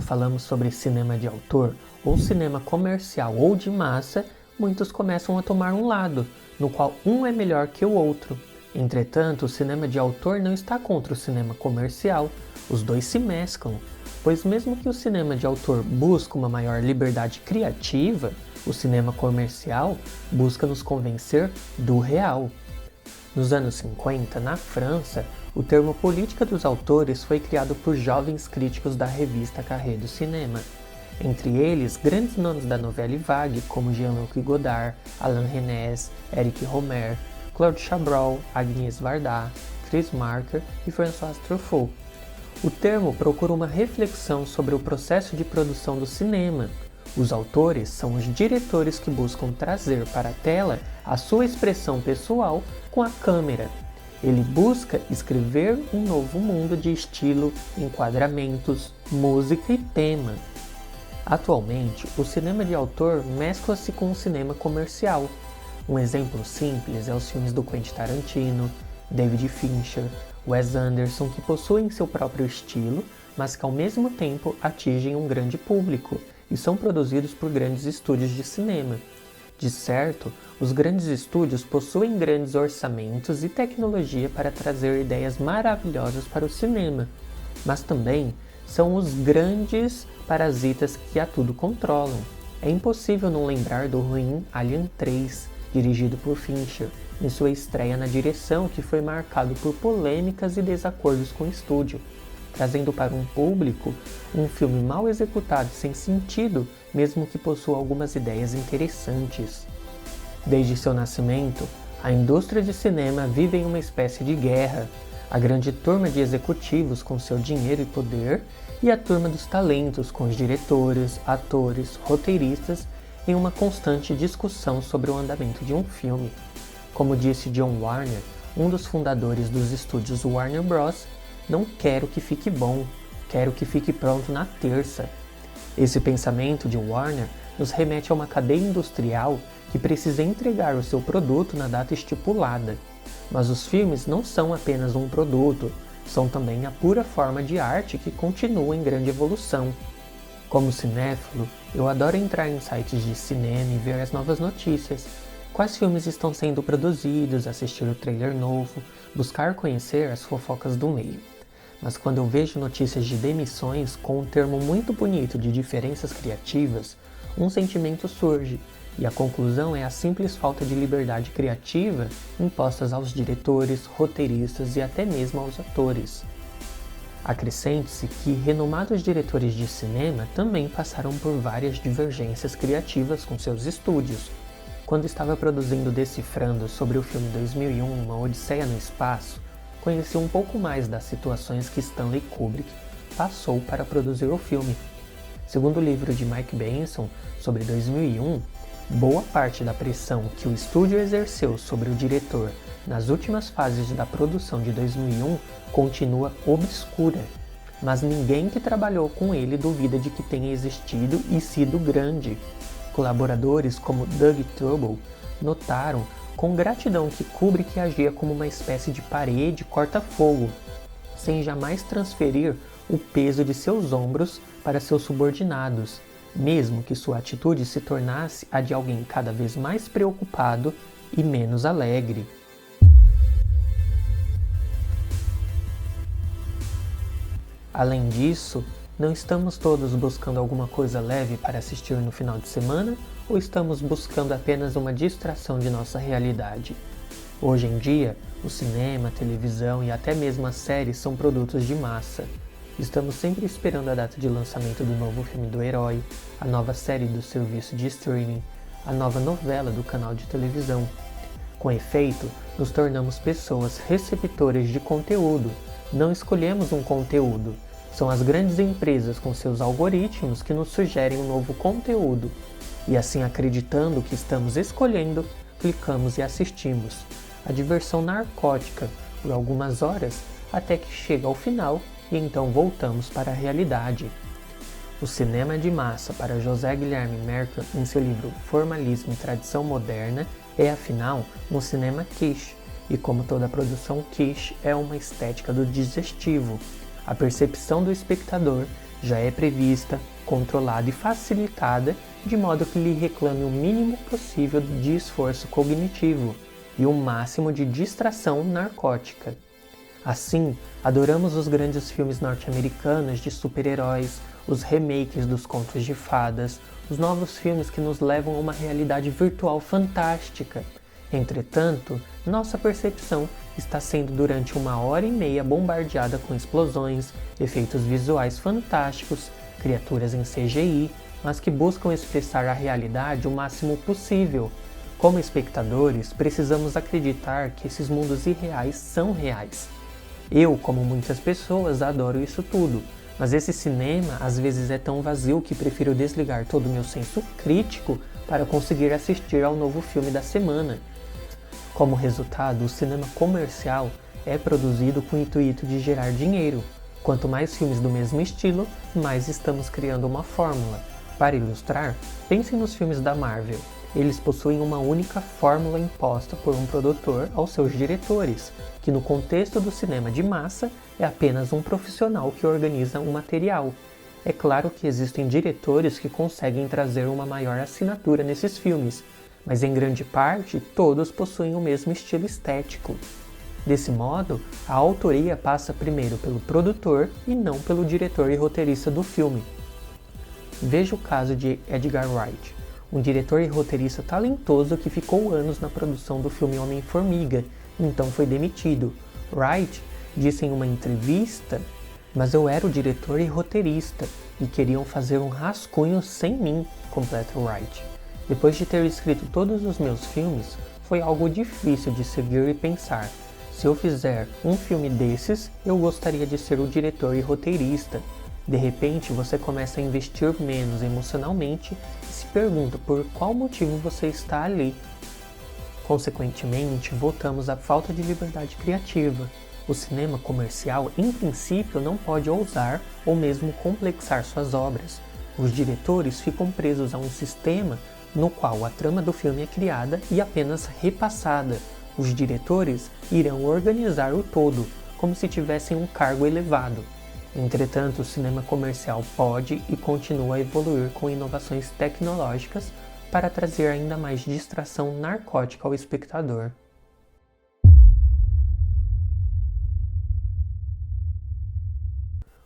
Quando falamos sobre cinema de autor, ou cinema comercial ou de massa, muitos começam a tomar um lado, no qual um é melhor que o outro. Entretanto, o cinema de autor não está contra o cinema comercial, os dois se mesclam, pois mesmo que o cinema de autor busque uma maior liberdade criativa, o cinema comercial busca nos convencer do real. Nos anos 50, na França, o termo política dos autores foi criado por jovens críticos da revista Carré do Cinema. Entre eles, grandes nomes da Nouvelle Vague, como Jean-Luc Godard, Alain Resnais, Éric Rohmer, Claude Chabrol, Agnès Varda, Chris Marker e François Truffaut. O termo procura uma reflexão sobre o processo de produção do cinema. Os autores são os diretores que buscam trazer para a tela a sua expressão pessoal com a câmera. Ele busca escrever um novo mundo de estilo, enquadramentos, música e tema. Atualmente, o cinema de autor mescla-se com o cinema comercial. Um exemplo simples é os filmes do Quentin Tarantino, David Fincher, Wes Anderson, que possuem seu próprio estilo, mas que ao mesmo tempo atingem um grande público e são produzidos por grandes estúdios de cinema. De certo, os grandes estúdios possuem grandes orçamentos e tecnologia para trazer ideias maravilhosas para o cinema, mas também são os grandes parasitas que a tudo controlam. É impossível não lembrar do ruim Alien 3, dirigido por Fincher, em sua estreia na direção, que foi marcado por polêmicas e desacordos com o estúdio, trazendo para um público um filme mal executado e sem sentido, mesmo que possua algumas ideias interessantes. Desde seu nascimento, a indústria de cinema vive em uma espécie de guerra. A grande turma de executivos com seu dinheiro e poder, e a turma dos talentos com os diretores, atores, roteiristas, em uma constante discussão sobre o andamento de um filme. Como disse John Warner, um dos fundadores dos estúdios Warner Bros., não quero que fique bom, quero que fique pronto na terça. Esse pensamento de Warner nos remete a uma cadeia industrial que precisa entregar o seu produto na data estipulada. Mas os filmes não são apenas um produto, são também a pura forma de arte que continua em grande evolução. Como cinéfilo, eu adoro entrar em sites de cinema e ver as novas notícias. Quais filmes estão sendo produzidos, assistir o trailer novo, buscar conhecer as fofocas do meio. Mas quando eu vejo notícias de demissões com um termo muito bonito de diferenças criativas, um sentimento surge, e a conclusão é a simples falta de liberdade criativa impostas aos diretores, roteiristas e até mesmo aos atores. Acrescente-se que renomados diretores de cinema também passaram por várias divergências criativas com seus estúdios. Quando estava produzindo Decifrando sobre o filme 2001, Uma Odisseia no Espaço, conheci um pouco mais das situações que Stanley Kubrick passou para produzir o filme. Segundo o livro de Mike Benson sobre 2001, boa parte da pressão que o estúdio exerceu sobre o diretor nas últimas fases da produção de 2001 continua obscura, mas ninguém que trabalhou com ele duvida de que tenha existido e sido grande. Colaboradores como Doug Trumbull notaram com gratidão que Kubrick agia como uma espécie de parede corta-fogo, sem jamais transferir o peso de seus ombros para seus subordinados, mesmo que sua atitude se tornasse a de alguém cada vez mais preocupado e menos alegre. Além disso, não estamos todos buscando alguma coisa leve para assistir no final de semana ou estamos buscando apenas uma distração de nossa realidade? Hoje em dia, o cinema, a televisão e até mesmo as séries são produtos de massa. Estamos sempre esperando a data de lançamento do novo filme do herói, a nova série do serviço de streaming, a nova novela do canal de televisão. Com efeito, nos tornamos pessoas receptoras de conteúdo. Não escolhemos um conteúdo. São as grandes empresas com seus algoritmos que nos sugerem um novo conteúdo. E assim, acreditando que estamos escolhendo, clicamos e assistimos. A diversão narcótica, por algumas horas, até que chega ao final e então voltamos para a realidade. O cinema de massa, para José Guilherme Merkel, em seu livro Formalismo e Tradição Moderna, é afinal um cinema quiche, e como toda produção quiche, é uma estética do digestivo, a percepção do espectador já é prevista, controlada e facilitada de modo que lhe reclame o mínimo possível de esforço cognitivo e o máximo de distração narcótica. Assim, adoramos os grandes filmes norte-americanos de super-heróis, os remakes dos contos de fadas, os novos filmes que nos levam a uma realidade virtual fantástica. Entretanto, nossa percepção está sendo durante 1h30 bombardeada com explosões, efeitos visuais fantásticos, criaturas em CGI, mas que buscam expressar a realidade o máximo possível. Como espectadores, precisamos acreditar que esses mundos irreais são reais. Eu, como muitas pessoas, adoro isso tudo, mas esse cinema às vezes é tão vazio que prefiro desligar todo o meu senso crítico para conseguir assistir ao novo filme da semana. Como resultado, o cinema comercial é produzido com o intuito de gerar dinheiro. Quanto mais filmes do mesmo estilo, mais estamos criando uma fórmula. Para ilustrar, pensem nos filmes da Marvel. Eles possuem uma única fórmula imposta por um produtor aos seus diretores, que no contexto do cinema de massa é apenas um profissional que organiza um material. É claro que existem diretores que conseguem trazer uma maior assinatura nesses filmes, mas em grande parte todos possuem o mesmo estilo estético. Desse modo, a autoria passa primeiro pelo produtor e não pelo diretor e roteirista do filme. Veja o caso de Edgar Wright, um diretor e roteirista talentoso que ficou anos na produção do filme Homem-Formiga, então foi demitido. Wright disse em uma entrevista: "Mas eu era o diretor e roteirista, e queriam fazer um rascunho sem mim", completa Wright. "Depois de ter escrito todos os meus filmes, foi algo difícil de seguir e pensar. Se eu fizer um filme desses, eu gostaria de ser o diretor e roteirista. De repente, você começa a investir menos emocionalmente e se pergunta por qual motivo você está ali. Consequentemente, voltamos à falta de liberdade criativa. O cinema comercial, em princípio, não pode ousar ou mesmo complexar suas obras. Os diretores ficam presos a um sistema no qual a trama do filme é criada e apenas repassada. Os diretores irão organizar o todo, como se tivessem um cargo elevado. Entretanto, o cinema comercial pode e continua a evoluir com inovações tecnológicas para trazer ainda mais distração narcótica ao espectador."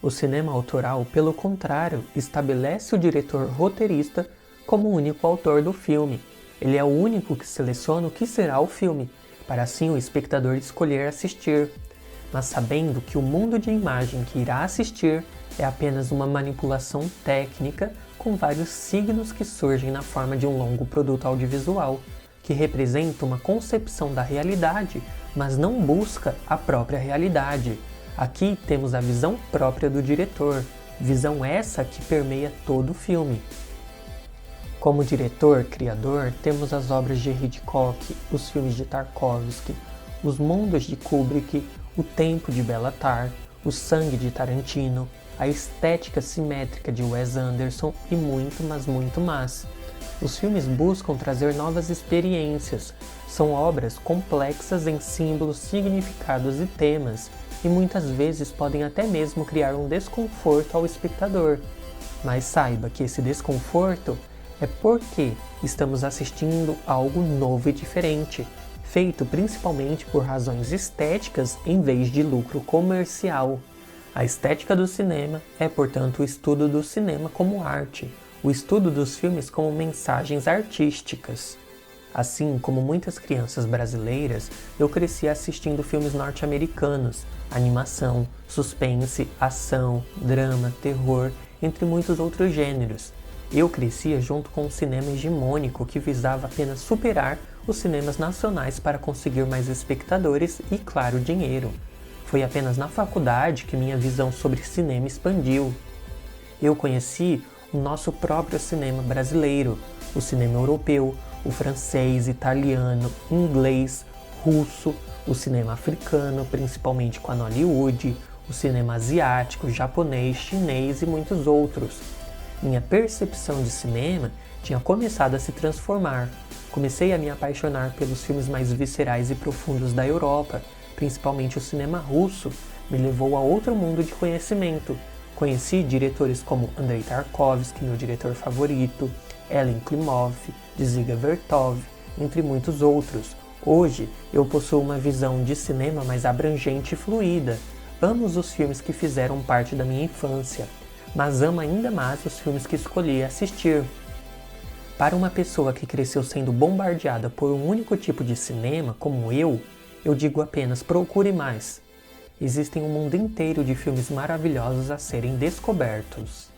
O cinema autoral, pelo contrário, estabelece o diretor roteirista como o único autor do filme. Ele é o único que seleciona o que será o filme, para assim o espectador escolher assistir, mas sabendo que o mundo de imagem que irá assistir é apenas uma manipulação técnica com vários signos que surgem na forma de um longo produto audiovisual, que representa uma concepção da realidade, mas não busca a própria realidade. Aqui temos a visão própria do diretor, visão essa que permeia todo o filme. Como diretor, criador, temos as obras de Hitchcock, os filmes de Tarkovsky, os mundos de Kubrick, o tempo de Bela Tarr, o sangue de Tarantino, a estética simétrica de Wes Anderson e muito, mas muito mais. Os filmes buscam trazer novas experiências, são obras complexas em símbolos, significados e temas, e muitas vezes podem até mesmo criar um desconforto ao espectador. Mas saiba que esse desconforto é porque estamos assistindo algo novo e diferente, feito principalmente por razões estéticas em vez de lucro comercial. A estética do cinema é, portanto, o estudo do cinema como arte, o estudo dos filmes como mensagens artísticas. Assim como muitas crianças brasileiras, eu cresci assistindo filmes norte-americanos, animação, suspense, ação, drama, terror, entre muitos outros gêneros. Eu crescia junto com um cinema hegemônico que visava apenas superar os cinemas nacionais para conseguir mais espectadores e, claro, dinheiro. Foi apenas na faculdade que minha visão sobre cinema expandiu. Eu conheci o nosso próprio cinema brasileiro, o cinema europeu, o francês, italiano, inglês, russo, o cinema africano, principalmente com a Nollywood, o cinema asiático, japonês, chinês e muitos outros. Minha percepção de cinema tinha começado a se transformar. Comecei a me apaixonar pelos filmes mais viscerais e profundos da Europa, principalmente o cinema russo, me levou a outro mundo de conhecimento. Conheci diretores como Andrei Tarkovsky, meu diretor favorito, Ellen Klimov, Dziga Vertov, entre muitos outros. Hoje, eu possuo uma visão de cinema mais abrangente e fluida. Amo os filmes que fizeram parte da minha infância, mas amo ainda mais os filmes que escolhi assistir. Para uma pessoa que cresceu sendo bombardeada por um único tipo de cinema, como eu digo apenas procure mais. Existem um mundo inteiro de filmes maravilhosos a serem descobertos.